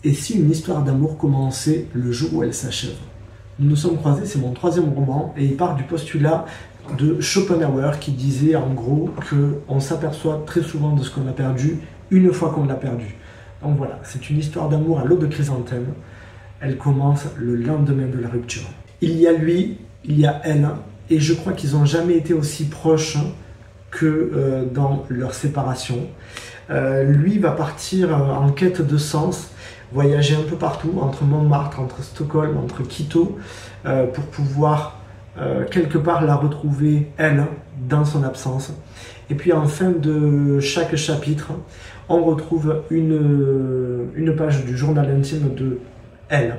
Et si une histoire d'amour commençait le jour où elle s'achève? Nous nous sommes croisés, c'est mon 3e roman, et il part du postulat de Schopenhauer qui disait en gros qu'on s'aperçoit très souvent de ce qu'on a perdu une fois qu'on l'a perdu. Donc voilà, c'est une histoire d'amour à l'eau de chrysanthème. Elle commence le lendemain de la rupture. Il y a lui, il y a elle, et je crois qu'ils n'ont jamais été aussi proches que dans leur séparation. Lui va partir en quête de sens, voyager un peu partout, entre Montmartre, entre Stockholm, entre Quito, pour pouvoir quelque part la retrouver, elle, dans son absence. Et puis en fin de chaque chapitre, on retrouve une page du journal intime de elle.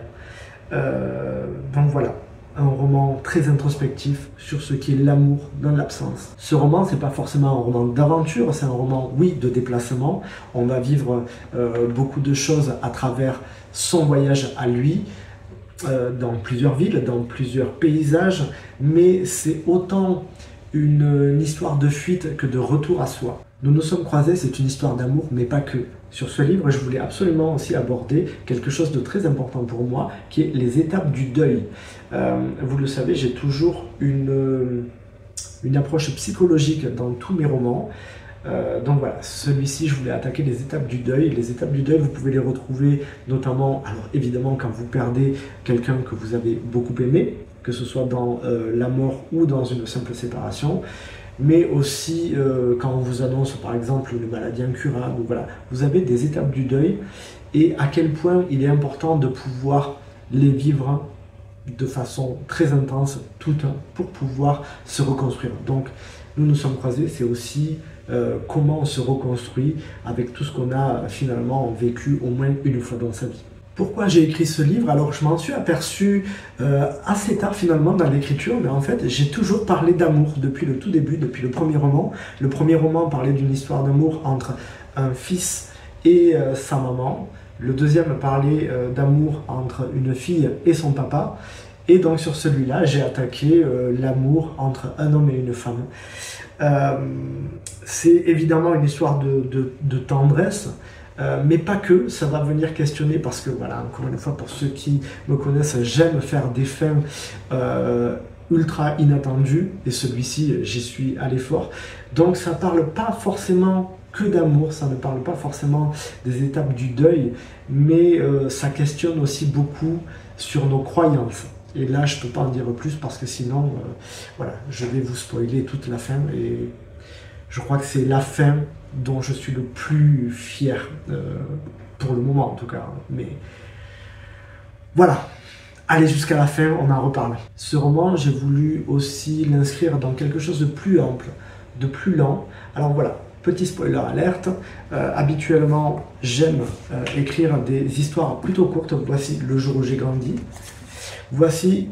Donc voilà, un roman très introspectif sur ce qui est l'amour dans l'absence. Ce roman, c'est pas forcément un roman d'aventure, c'est un roman, oui, de déplacement. On va vivre beaucoup de choses à travers son voyage à lui, dans plusieurs villes, dans plusieurs paysages, mais c'est autant une histoire de fuite que de retour à soi. Nous nous sommes croisés, c'est une histoire d'amour, mais pas que. Sur ce livre, je voulais absolument aussi aborder quelque chose de très important pour moi, qui est les étapes du deuil. Vous le savez, j'ai toujours une approche psychologique dans tous mes romans. Donc voilà, celui-ci, je voulais attaquer les étapes du deuil. Les étapes du deuil, vous pouvez les retrouver notamment, alors évidemment, quand vous perdez quelqu'un que vous avez beaucoup aimé, que ce soit dans la mort ou dans une simple séparation, mais aussi quand on vous annonce par exemple une maladie incurable. Voilà, vous avez des étapes du deuil et à quel point il est important de pouvoir les vivre de façon très intense, toutes, pour pouvoir se reconstruire. Donc, nous nous sommes croisés, c'est aussi comment on se reconstruit avec tout ce qu'on a finalement vécu au moins une fois dans sa vie. Pourquoi j'ai écrit ce livre? Alors je m'en suis aperçu assez tard finalement dans l'écriture, mais en fait j'ai toujours parlé d'amour depuis le tout début, depuis le premier roman. Le premier roman parlait d'une histoire d'amour entre un fils et sa maman. Le deuxième parlait d'amour entre une fille et son papa. Et donc sur celui-là, j'ai attaqué l'amour entre un homme et une femme. C'est évidemment une histoire de tendresse, mais pas que, ça va venir questionner parce que, voilà, encore une fois, pour ceux qui me connaissent, j'aime faire des fins ultra inattendues, et celui-ci, j'y suis allé fort. Donc ça parle pas forcément que d'amour, ça ne parle pas forcément des étapes du deuil, mais ça questionne aussi beaucoup sur nos croyances. Et là, je ne peux pas en dire plus parce que sinon, voilà, je vais vous spoiler toute la fin. Et je crois que c'est la fin dont je suis le plus fier, pour le moment en tout cas. Mais voilà, allez jusqu'à la fin, on en reparle. Ce roman, j'ai voulu aussi l'inscrire dans quelque chose de plus ample, de plus lent. Alors voilà, petit spoiler alerte, habituellement, j'aime écrire des histoires plutôt courtes. Voici Le jour où j'ai grandi. Voici,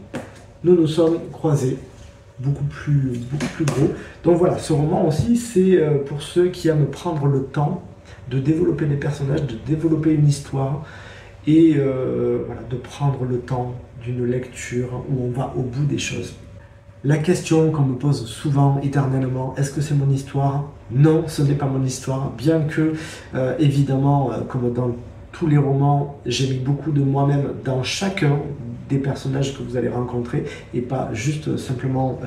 nous nous sommes croisés, beaucoup plus gros. Donc voilà, ce roman aussi, c'est pour ceux qui aiment prendre le temps de développer des personnages, de développer une histoire et voilà, de prendre le temps d'une lecture où on va au bout des choses. La question qu'on me pose souvent, éternellement, est-ce que c'est mon histoire? Non, ce n'est pas mon histoire, bien que, évidemment, comme dans tous les romans, j'ai mis beaucoup de moi-même dans chacun des personnages que vous allez rencontrer et pas juste simplement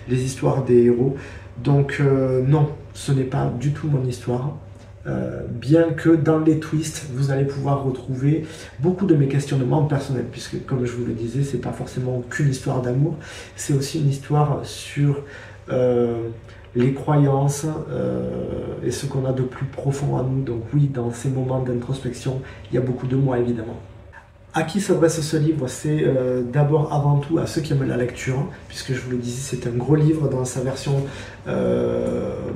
les histoires des héros. Donc non, ce n'est pas du tout mon histoire. Bien que dans les twists, vous allez pouvoir retrouver beaucoup de mes questionnements personnels, puisque comme je vous le disais, c'est pas forcément qu'une histoire d'amour, c'est aussi une histoire sur les croyances et ce qu'on a de plus profond en nous. Donc oui, dans ces moments d'introspection, il y a beaucoup de moi évidemment. À qui s'adresse ce livre? C'est d'abord avant tout à ceux qui aiment la lecture, puisque je vous le disais, c'est un gros livre dans sa version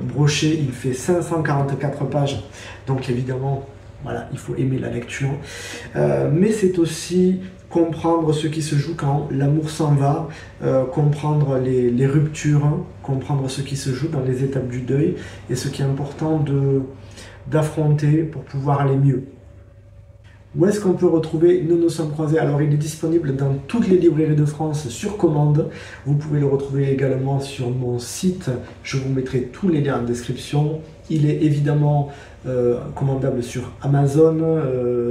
brochée, il fait 544 pages, donc évidemment, voilà, il faut aimer la lecture. Mais c'est aussi comprendre ce qui se joue quand l'amour s'en va, comprendre les ruptures, comprendre ce qui se joue dans les étapes du deuil, et ce qui est important d'affronter pour pouvoir aller mieux. Où est-ce qu'on peut retrouver Nous nous sommes croisés? Alors il est disponible dans toutes les librairies de France sur commande. Vous pouvez le retrouver également sur mon site. Je vous mettrai tous les liens en description. Il est évidemment commandable sur Amazon,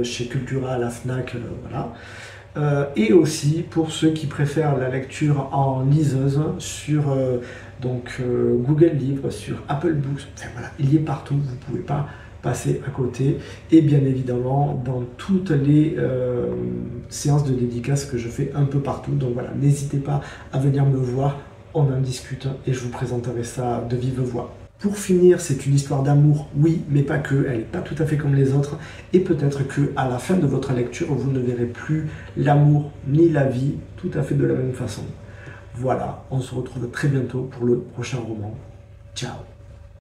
chez Cultura, à la Fnac, voilà. Et aussi pour ceux qui préfèrent la lecture en liseuse sur Google Livres, sur Apple Books, enfin voilà, il y est partout, vous ne pouvez pas passer à côté, et bien évidemment dans toutes les séances de dédicaces que je fais un peu partout. Donc voilà, n'hésitez pas à venir me voir, on en discute et je vous présenterai ça de vive voix. Pour finir, c'est une histoire d'amour, oui, mais pas que, elle n'est pas tout à fait comme les autres, et peut-être que à la fin de votre lecture, vous ne verrez plus l'amour ni la vie tout à fait de la même façon. Voilà, on se retrouve très bientôt pour le prochain roman. Ciao!